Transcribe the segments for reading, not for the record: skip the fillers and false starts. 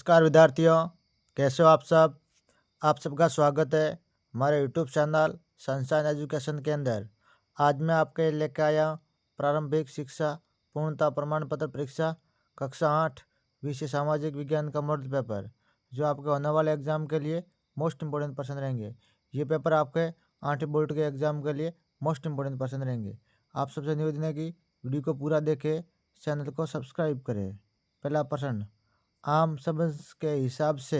नमस्कार विद्यार्थियों, कैसे हो आप सब। आप सबका स्वागत है हमारे यूट्यूब चैनल सनशाइन एजुकेशन के अंदर। आज मैं आपके लिए लेकर आया हूं प्रारंभिक शिक्षा पूर्णता प्रमाण पत्र परीक्षा कक्षा 8 विषय सामाजिक विज्ञान का मॉडल पेपर, जो आपके होने वाले एग्जाम के लिए मोस्ट इंपोर्टेंट पर्सन रहेंगे। ये पेपर आपके 8वीं बोर्ड के एग्जाम के लिए मोस्ट इंपोर्टेंट पर्सन रहेंगे। आप सबसे निवेदन है कि वीडियो को पूरा देखें, चैनल को सब्सक्राइब करें। पहला प्रश्न, आम समझ के हिसाब से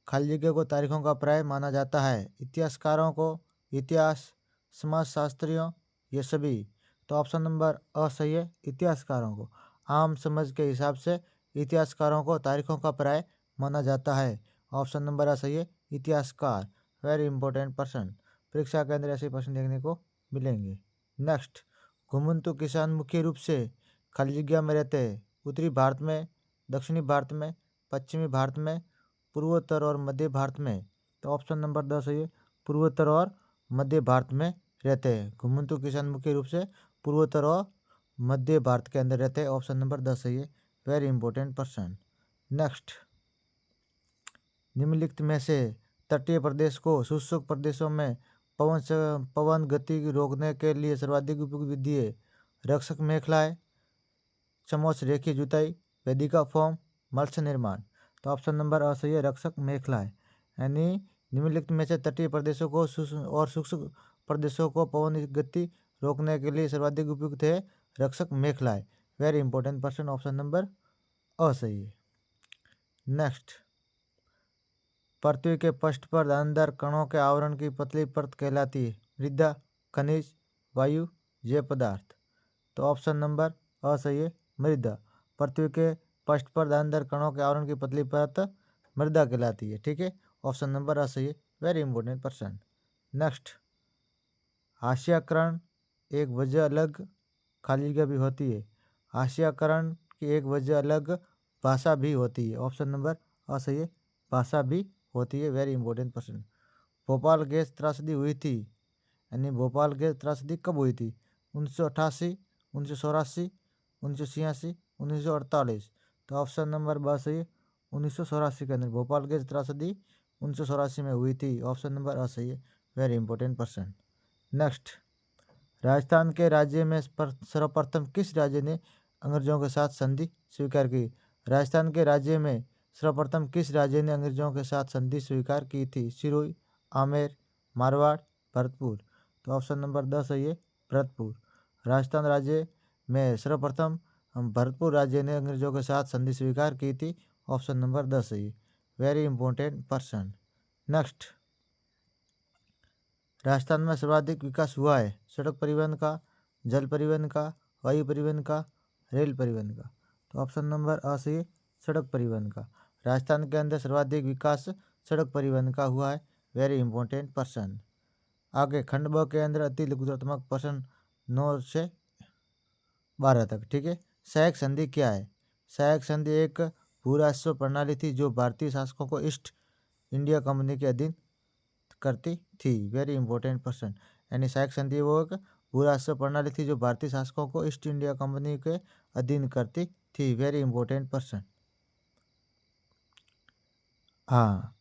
खाली जगह को तारीखों का पर्याय माना जाता है। इतिहासकारों को, इतिहास, समाजशास्त्रियों, ये सभी। तो ऑप्शन नंबर अ सही है, इतिहासकारों को। आम समझ के हिसाब से इतिहासकारों को तारीखों का पर्याय माना जाता है। ऑप्शन नंबर अ सही है, इतिहासकार। वेरी इंपॉर्टेंट पर्सन, परीक्षा के अंदर ऐसे प्रश्न देखने को मिलेंगे। नेक्स्ट, घुमंतु किसान मुख्य रूप से खाली जगह में रहते हैं। उत्तरी भारत में, दक्षिणी भारत में, पश्चिमी भारत में, पूर्वोत्तर और मध्य भारत में। तो ऑप्शन नंबर 10 सही है, पूर्वोत्तर और मध्य भारत में रहते हैं। घुमंतु किसान मुख्य रूप से पूर्वोत्तर और मध्य भारत के अंदर रहते हैं। ऑप्शन नंबर 10 सही है, वेरी इंपॉर्टेंट पर्सन। नेक्स्ट, निम्नलिखित में से तटीय प्रदेश को शुष्क प्रदेशों में पवन गति रोकने के लिए सर्वाधिक उपयुक्त विधि है। रक्षक मेखलाएं, समोच्च रेखीय जुताई, वेदिका फॉर्म, मत्स्य निर्माण। तो ऑप्शन नंबर अ सही है, रक्षक मेखलाएं। यानी निम्नलिखित में से तटीय प्रदेशों को और शुष्क प्रदेशों को पवन गति रोकने के लिए सर्वाधिक उपयुक्त है रक्षक मेखलाएं। Very important person, option number अ सही है। नेक्स्ट, पृथ्वी के पृष्ठ पर दानेदार कणों के आवरण की पतली परत कहलाती है। मृदा, खनिज, वायु, जैव पदार्थ। तो ऑप्शन नंबर अ सही है, मृदा। पृथ्वी के पृष्ठ पर दानेदार कणों के आवरण की पतली परत मृदा कहलाती है। ठीक है, ऑप्शन नंबर अ सही है, वेरी इंपॉर्टेंट पर्सन। नेक्स्ट, हाशियाकरण एक वजह अलग खाली जगह भी होती है। हाशियाकरण की एक वजह अलग भाषा भी होती है। ऑप्शन नंबर अ सही है, भाषा भी होती है। Very important person. Bhopal gas त्रासदी हुई थी, यानी भोपाल गैस त्रासदी कब हुई थी? 1988, 1984, 1986, 1948। तो ऑप्शन नंबर ब सही है, 1984 के अंदर भोपाल गैस त्रासदी 1984 में हुई थी। ऑप्शन नंबर अ सही है, very important person. Next, Rajasthan के राज्य में सर्वप्रथम किस राज्य ने अंग्रेजों के साथ संधि स्वीकार की? राजस्थान के राज्य में सर्वप्रथम किस राज्य ने अंग्रेजों के साथ संधि स्वीकार की थी? सिरोही, आमेर, मारवाड़, भरतपुर। तो ऑप्शन नंबर 10 सही है, भरतपुर। राजस्थान राज्य में सर्वप्रथम भरतपुर राज्य ने अंग्रेजों के साथ संधि स्वीकार की थी। ऑप्शन नंबर 10 सही है, very important person. Next, Rajasthan में सर्वाधिक विकास हुआ है सड़क परिवहन का, जल परिवहन का, वायु परिवहन का, रेल परिवहन का। तो ऑप्शन नंबर अ सही है, सड़क परिवहन का। राजस्थान के अंदर सर्वाधिक विकास सड़क परिवहन का हुआ है। Very important person. आगे खंड ब के अंदर अति लघुत्तमात्मक प्रश्न 9 से 12 तक। ठीक है, सहायक संधि क्या है? सहायक संधि एक भू राजस्व प्रणाली थी जो भारतीय शासकों को ईस्ट इंडिया कंपनी के अधीन करती थी। Very important person. यानी सहायक संधि वो एक भू राजस्व प्रणाली थी जो भारतीय शासकों को ईस्ट इंडिया कंपनी के अधीन करती थी। Very important person. हाँ,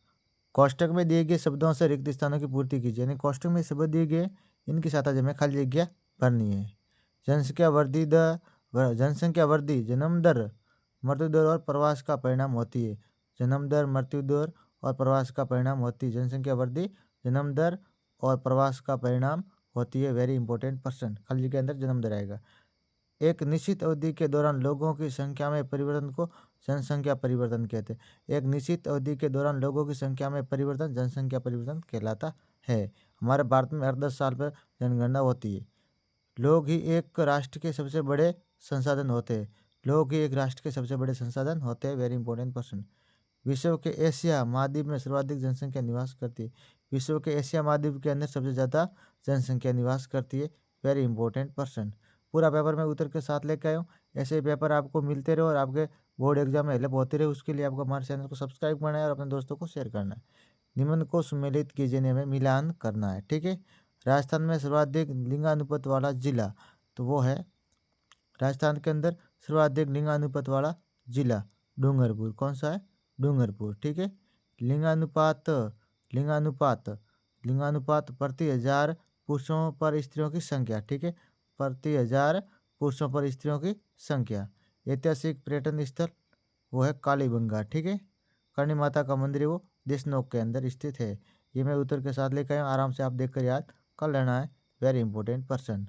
कोष्टक में दिए गए शब्दों से रिक्त स्थानों की पूर्ति कीजिए। यानी कोष्टक में शब्द दिए गए, इनकी सहायता में खाली जगह भरनी है। जनसंख्या वृद्धि जन्म दर, मृत्यु दर और प्रवास का परिणाम होती है। जन्म दर, मृत्यु दर और प्रवास का परिणाम होती है। जनसंख्या वृद्धि जन्म दर और प्रवास का परिणाम होती है। वेरी इंपॉर्टेंट पर्सन, खाली जगह के अंदर जन्म दर आएगा। एक निश्चित अवधि के दौरान लोगों की संख्या में परिवर्तन को जनसंख्या परिवर्तन कहते हैं। एक निश्चित अवधि के दौरान लोगों की संख्या में परिवर्तन जनसंख्या परिवर्तन कहलाता है। हमारे भारत में हर 10 साल पर जनगणना होती है। लोग ही एक राष्ट्र के सबसे बड़े संसाधन होते हैं। लोग ही एक राष्ट्र के सबसे बड़े संसाधन होते हैं। Very important person. विश्व के एशिया महाद्वीप में सर्वाधिक जनसंख्या निवास करती है। विश्व के एशिया महाद्वीप के अंदर सबसे ज़्यादा जनसंख्या निवास करती है। Very important person. पूरा पेपर में उतर के साथ लेके आया हूँ। ऐसे ही पेपर आपको मिलते रहे और आपके बोर्ड एग्जाम में हेल्प होती रहे, उसके लिए आपको हमारे चैनल को सब्सक्राइब करना है और अपने दोस्तों को शेयर करना है। निम्न को सुमेलित कीजिए में मिलान करना है। ठीक है, राजस्थान में सर्वाधिक लिंगानुपात वाला जिला, तो वो है राजस्थान के अंदर सर्वाधिक लिंगानुपात वाला जिला डूंगरपुर। कौन सा है? डूंगरपुर। ठीक है। लिंगानुपात, लिंगानुपात, लिंगानुपात प्रति हजार पुरुषों पर स्त्रियों की संख्या। ठीक है। प्रति हजार पुरुषों पर स्त्रियों की संख्या। ऐतिहासिक पर्यटन स्थल वो है कालीबंगा। ठीक है। करणी माता का मंदिर है वो देशनोक के अंदर स्थित है। ये मैं उत्तर के साथ लेकर आया हूँ, आराम से आप देखकर याद कर लेना है। Very important person.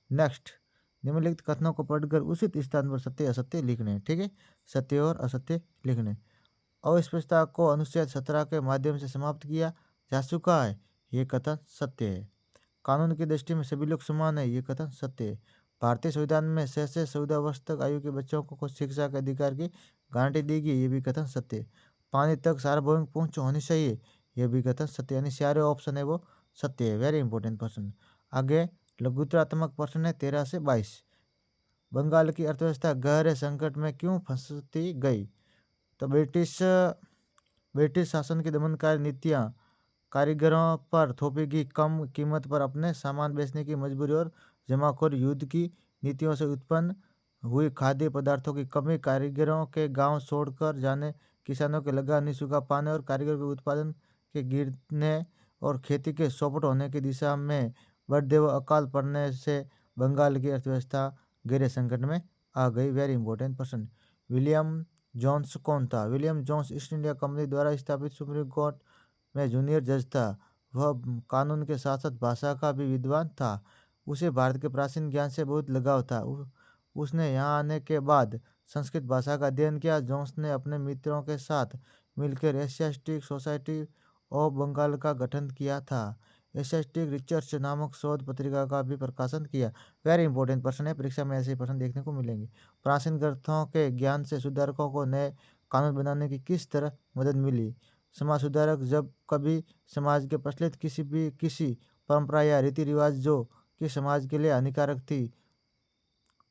नेक्स्ट, निम्नलिखित कथनों को पढ़कर उचित स्थान पर सत्य असत्य लिखने। ठीक है। सत्य और असत्य लिखने। अस्पृश्यता को अनुच्छेद 17 के माध्यम से समाप्त किया जा चुका है, ये कथन सत्य है। कानून की दृष्टि में सभी लोग समान है, ये कथन सत्य है। भारतीय संविधान में 6 से 14 वर्ष तक आयु के बच्चों को शिक्षा के अधिकार की गारंटी दी गई, ये भी कथन सत्य है। पानी तक सार्वभौमिक पहुंच होनी चाहिए, यह भी कथन सत्य, यानी सारे ऑप्शन है वो सत्य है। Very important question. आगे लघुतरात्मक प्रश्न है 13 से 22। बंगाल की अर्थव्यवस्था गहरे संकट में क्यों फंसती गई? तो ब्रिटिश शासन की दमनकारी नीतियाँ, कारीगरों पर थोपी गई कम कीमत पर अपने सामान बेचने की मजबूरी और जमाखोर युद्ध की नीतियों से उत्पन्न हुई खाद्य पदार्थों की कमी, कारीगरों के गांव छोड़कर जाने, किसानों के लगा नहीं सूखा पाने और कारीगरों के उत्पादन के गिरने और खेती के चौपट होने की दिशा में बढ़ते हुए अकाल पड़ने से बंगाल की अर्थव्यवस्था गहरे संकट में आ गई। वेरी इंपॉर्टेंट प्रश्न। विलियम जोन्स कौन था? William Jones East India Company द्वारा स्थापित सुप्रीम कोर्ट में जूनियर जज था। वह कानून के साथ साथ भाषा का भी विद्वान था। उसे भारत के प्राचीन ज्ञान से बहुत लगाव था। उसने यहाँ आने के बाद संस्कृत भाषा का अध्ययन किया। जोन्स ने अपने मित्रों के साथ मिलकर एशियाटिक सोसाइटी ऑफ बंगाल का गठन किया था। एशियाटिक रिसर्च नामक शोध पत्रिका का भी प्रकाशन किया। वेरी इंपॉर्टेंट प्रश्न है, परीक्षा में ऐसे प्रश्न देखने को मिलेंगे। प्राचीन ग्रंथों के ज्ञान से सुधारकों को नए कानून बनाने की किस तरह मदद मिली? समाज सुधारक जब कभी समाज के प्रचलित किसी परंपरा या रीति रिवाज जो कि समाज के लिए हानिकारक थी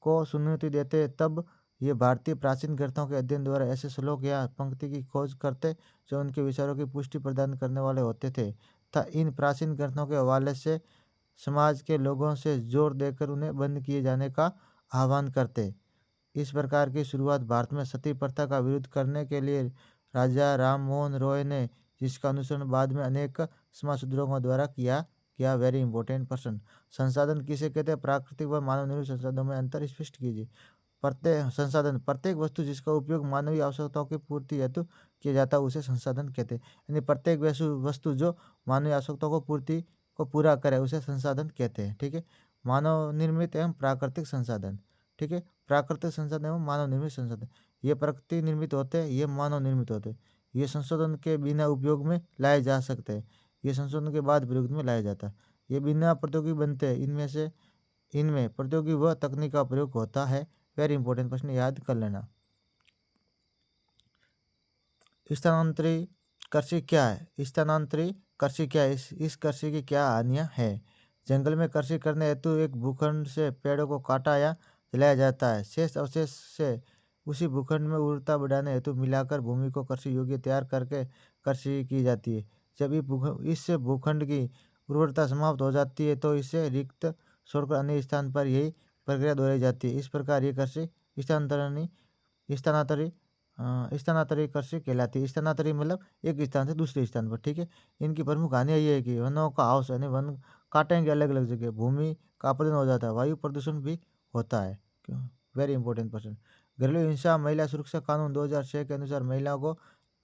को सुनौती देते, तब ये भारतीय प्राचीन ग्रंथों के अध्ययन द्वारा ऐसे श्लोक या पंक्ति की खोज करते जो उनके विचारों की पुष्टि प्रदान करने वाले होते थे तथा इन प्राचीन ग्रंथों के हवाले से समाज के लोगों से जोर देकर उन्हें बंद किए जाने का आह्वान करते। इस प्रकार की शुरुआत भारत में सती प्रथा का विरोध करने के लिए राजा राम मोहन रॉय ने, जिसका अनुसरण बाद में अनेक समाज सुधारकों द्वारा किया गया। वेरी इंपॉर्टेंट प्रश्न। संसाधन किसे कहते हैं? प्राकृतिक व मानव निर्मित संसाधनों में अंतर स्पष्ट कीजिए। प्रत्येक वस्तु जिसका उपयोग मानवीय आवश्यकताओं की पूर्ति हेतु किया जाता है उसे संसाधन कहते हैं। यानी प्रत्येक वस्तु जो मानवीय आवश्यकताओं को पूर्ति को पूरा करे उसे संसाधन कहते हैं। ठीक है। मानव निर्मित एवं प्राकृतिक संसाधन। ठीक है। प्राकृतिक संसाधन एवं मानव निर्मित संसाधन, ये प्रकृति निर्मित होते हैं, ये मानव निर्मित होते हैं। ये संशोधन के बिना उपयोग में लाए जा सकते हैं, ये संशोधन के बाद प्रयोग में लाया जाता है। ये बिना प्रौद्योगिकी बनते हैं, इनमें प्रौद्योगिकी व तकनीक का प्रयोग होता है। वेरी इंपॉर्टेंट प्रश्न, याद कर लेना। स्थानांतरी कृषि क्या है? स्थानांतरी कृषि क्या है? इस कृषि की क्या हानियां हैं? जंगल में कृषि करने हेतु एक भूखंड से पेड़ों को काटा या जलाया जाता है। शेष अवशेष से उसी भूखंड में उर्वरता बढ़ाने हेतु मिलाकर भूमि को कृषि योग्य तैयार करके कृषि की जाती है। जब इस भूखंड की उर्वरता समाप्त हो जाती है तो इसे रिक्त छोड़कर अन्य स्थान पर यही प्रक्रिया दोहराई जाती है। इस प्रकार ये कृषि स्थानांतरी स्थानांतरी कृषि कहलाती है। स्थानांतरी मतलब एक स्थान से दूसरे स्थान पर। ठीक है। इनकी प्रमुख हानियाँ ये है कि वनों का हाउस यानी वन काटेंगे अलग अलग जगह, भूमि का अपरदन हो जाता है, वायु प्रदूषण भी होता है। क्यों? Very important question. घरेलू हिंसा महिला सुरक्षा कानून 2006 के अनुसार महिलाओं को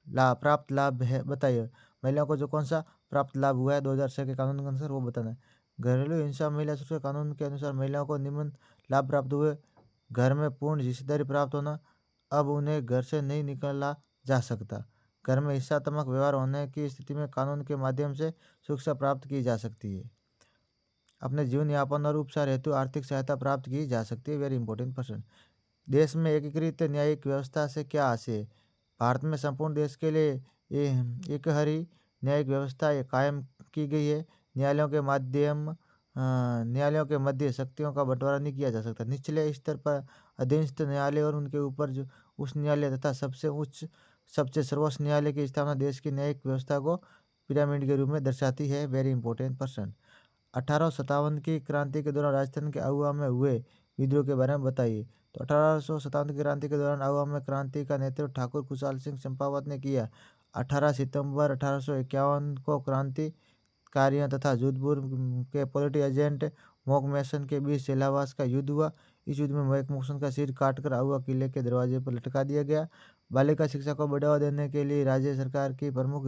प्राप्त लाभ है, बताइए। महिलाओं को जो कौन सा प्राप्त लाभ हुआ है 2006 के कानून के अनुसार वो बताना है। घरेलू हिंसा महिला सुरक्षा कानून के अनुसार महिलाओं को निम्न लाभ प्राप्त हुए। घर में पूर्ण हिस्सेदारी प्राप्त होना, अब उन्हें घर से नहीं निकला जा सकता। घर में हिंसात्मक व्यवहार होने की स्थिति में कानून के माध्यम से सुरक्षा प्राप्त की जा सकती है। अपने जीवन यापन और उपचार हेतु आर्थिक सहायता प्राप्त की जा सकती है। वेरी इंपॉर्टेंट प्रश्न। देश में एकीकृत न्यायिक व्यवस्था से क्या आशय है? भारत में संपूर्ण देश के लिए एक हरी न्यायिक व्यवस्था कायम की गई है। न्यायालयों के मध्य शक्तियों का बंटवारा नहीं किया जा सकता। निचले स्तर पर अधीनस्थ न्यायालय और उनके ऊपर जो उच्च न्यायालय तथा सबसे सर्वोच्च न्यायालय की स्थापना देश की न्यायिक व्यवस्था को पिरामिड के रूप में दर्शाती है। Very important person. 1857 की क्रांति के दौरान राजस्थान के आहुआ में हुए विद्रोह के बारे में बताइए। तो तो 1857 की क्रांति के दौरान आवाम क्रांति का नेतृत्व ठाकुर खुशहाल सिंह चंपावत ने किया। 18 सितंबर 1851 को क्रांतिकारियों तथा जोधपुर के पॉलिटी एजेंट मोकमेसन के बीच सेलावास का युद्ध हुआ। इस युद्ध में मोकमेसन का सिर काटकर आउवा किले के दरवाजे पर लटका दिया गया। बालिका शिक्षा को बढ़ावा देने के लिए राज्य सरकार की प्रमुख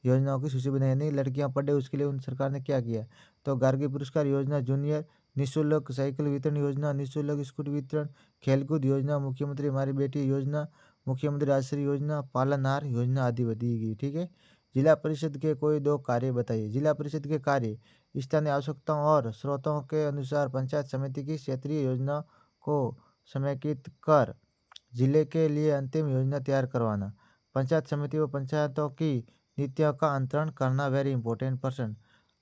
योजनाओं की सूची बनाई। नहीं लड़कियां पढ़े, उसके लिए उन सरकार ने क्या किया? तो गार्गी पुरस्कार योजना, जूनियर निःशुल्क साइकिल वितरण योजना, निःशुल्क स्कूटी वितरण, खेलकूद योजना, मुख्यमंत्री हमारी बेटी योजना, मुख्यमंत्री आश्रय योजना, पालनहार योजना आदि दी गई। ठीक है। जिला परिषद के कोई दो कार्य बताइए। जिला परिषद के कार्य स्थानीय आवश्यकताओं और स्रोतों के अनुसार पंचायत समिति की क्षेत्रीय योजना को समेकित कर जिले के लिए अंतिम योजना तैयार करवाना, पंचायत समिति व पंचायतों की नीतियों का अंतरण करना। Very important person.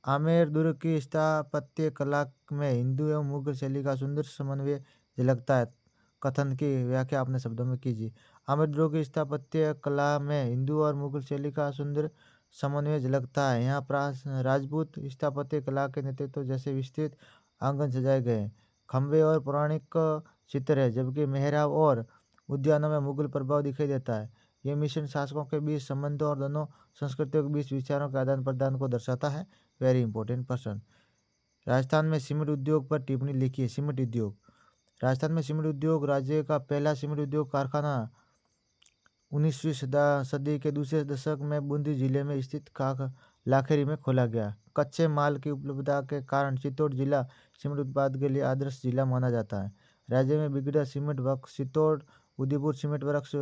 आमेर दुर्ग की स्थापत्य कला में हिंदू एवं मुगल शैली का सुंदर समन्वय झलकता है। कथन की व्याख्या अपने शब्दों में कीजिए। आमेर दुर्ग की स्थापत्य कला में हिंदू और मुगल शैली का सुंदर समन्वय झलकता है। यहाँ राजपूत स्थापत्य कला के नेतृत्व जैसे विस्तृत आंगन सजाए गए हैं। खंबे और पौराणिक चित्र है, जबकि मेहराब और उद्यानों में मुगल प्रभाव दिखाई देता है। ये मिशन शासकों के बीच संबंधों और दोनों संस्कृतियों के बीच विचारों के आदान प्रदान को दर्शाता है। Very important person. राजस्थान में सीमेंट उद्योग पर टिप्पणी लिखिए। सीमेंट उद्योग, राजस्थान में सीमेंट उद्योग राज्य का पहला सीमेंट उद्योग कारखाना 19वीं सदी के दूसरे दशक में बूंदी जिले में स्थित लाखेरी में खोला गया। कच्चे माल की उपलब्धता के कारण चित्तौड़ जिला सीमेंट उत्पादन के लिए आदर्श जिला माना जाता है। राज्य में बिगड़ा cement works Chittor, Udaipur cement works,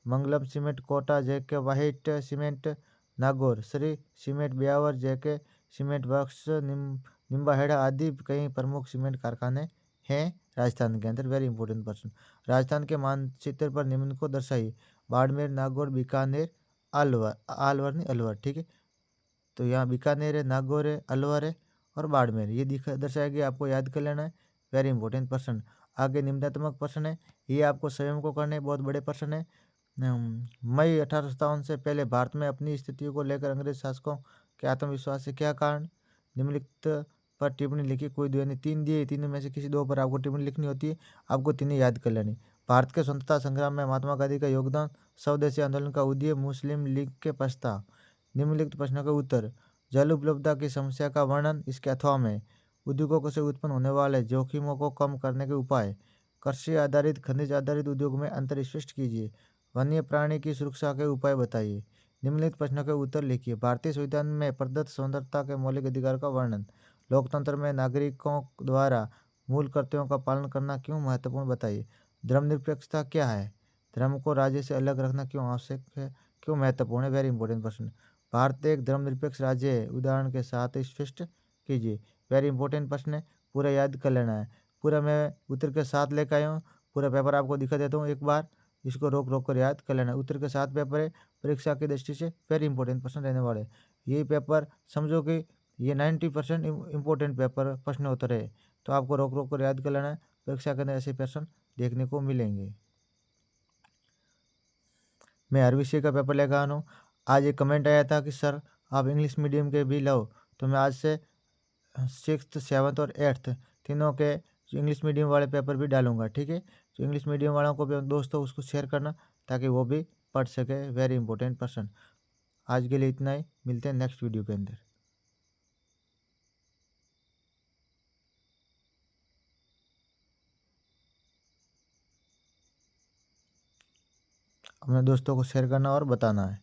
Mangalam cement Kota, JK white cement Nagaur, Shri cement Beawar, JK cement works Nimbahera आदि कई प्रमुख सीमेंट कारखाने हैं राजस्थान के अंदर। Very important person. राजस्थान के मानचित्र पर निम्न को दर्शाइए। बाड़मेर, नागौर, बीकानेर, अलवर, अलवर नहीं अलवर। ठीक है। तो यहाँ बीकानेर है, नागौर है, अलवर है और बाड़मेर, ये दर्शाया गया। आपको याद कर लेना है। Very important person. आगे निम्नात्मक प्रश्न है, ये आपको स्वयं को करने, बहुत बड़े प्रश्न है। मई 1857 से पहले भारत में अपनी स्थितियों को लेकर अंग्रेज शासकों के आत्मविश्वास से क्या कारण? निम्नलिखित पर टिप्पणी लिखी। कोई दो यानी तीन दिए, तीनों में से किसी दो पर आपको टिप्पणी लिखनी होती है। आपको तीनों याद कर लेनी। भारत के स्वतंत्रता संग्राम में महात्मा गांधी का योगदान, स्वदेशी आंदोलन का उदय, मुस्लिम लीग के प्रस्ताव। निम्नलिखित प्रश्नों का उत्तर। जल उपलब्धता की समस्या का वर्णन इसके अथवा में। उद्योगों से उत्पन्न होने वाले जोखिमों को कम करने के उपाय। कृषि आधारित, खनिज आधारित उद्योग में अंतर स्पष्ट कीजिए। वन्य प्राणी की सुरक्षा के उपाय बताइए। निम्नलिखित प्रश्नों के उत्तर लिखिए। भारतीय संविधान में प्रदत्त स्वतंत्रता के मौलिक अधिकार का वर्णन। लोकतंत्र में नागरिकों द्वारा मूल कर्तव्यों का पालन करना क्यों महत्वपूर्ण बताइए। धर्मनिरपेक्षता क्या है? धर्म को राज्य से अलग रखना क्यों आवश्यक है, क्यों महत्वपूर्ण है? वेरी इंपॉर्टेंट प्रश्न। भारत एक धर्मनिरपेक्ष राज्य है, उदाहरण के साथ स्पष्ट कीजिए। वेरी इंपॉर्टेंट प्रश्न है, पूरा याद कर लेना है। पूरा मैं उत्तर के साथ लेकर आया हूँ, पूरा पेपर आपको दिखा देता हूँ एक बार, इसको रोक रोक कर याद कर लेना। उत्तर के साथ पेपर है, परीक्षा की दृष्टि से वेरी इंपॉर्टेंट प्रश्न रहने वाले। यही पेपर समझो कि ये 90% इम्पोर्टेंट पेपर प्रश्न उत्तर है, तो आपको रोक रोक कर याद कर लेना है। परीक्षा के अंदर ऐसे प्रश्न देखने को मिलेंगे। मैं हर विषय का पेपर लेकर आना हूँ। आज एक कमेंट आया था कि सर आप इंग्लिश मीडियम के भी लो, तो मैं आज से 6th 7th और 8th तीनों के इंग्लिश मीडियम वाले पेपर भी डालूंगा। ठीक है। तो इंग्लिश मीडियम वालों को भी दोस्तों उसको शेयर करना, ताकि वो भी पढ़ सके। Very important person. आज के लिए इतना ही, मिलते हैं नेक्स्ट वीडियो के अंदर। अपने दोस्तों को शेयर करना और बताना है।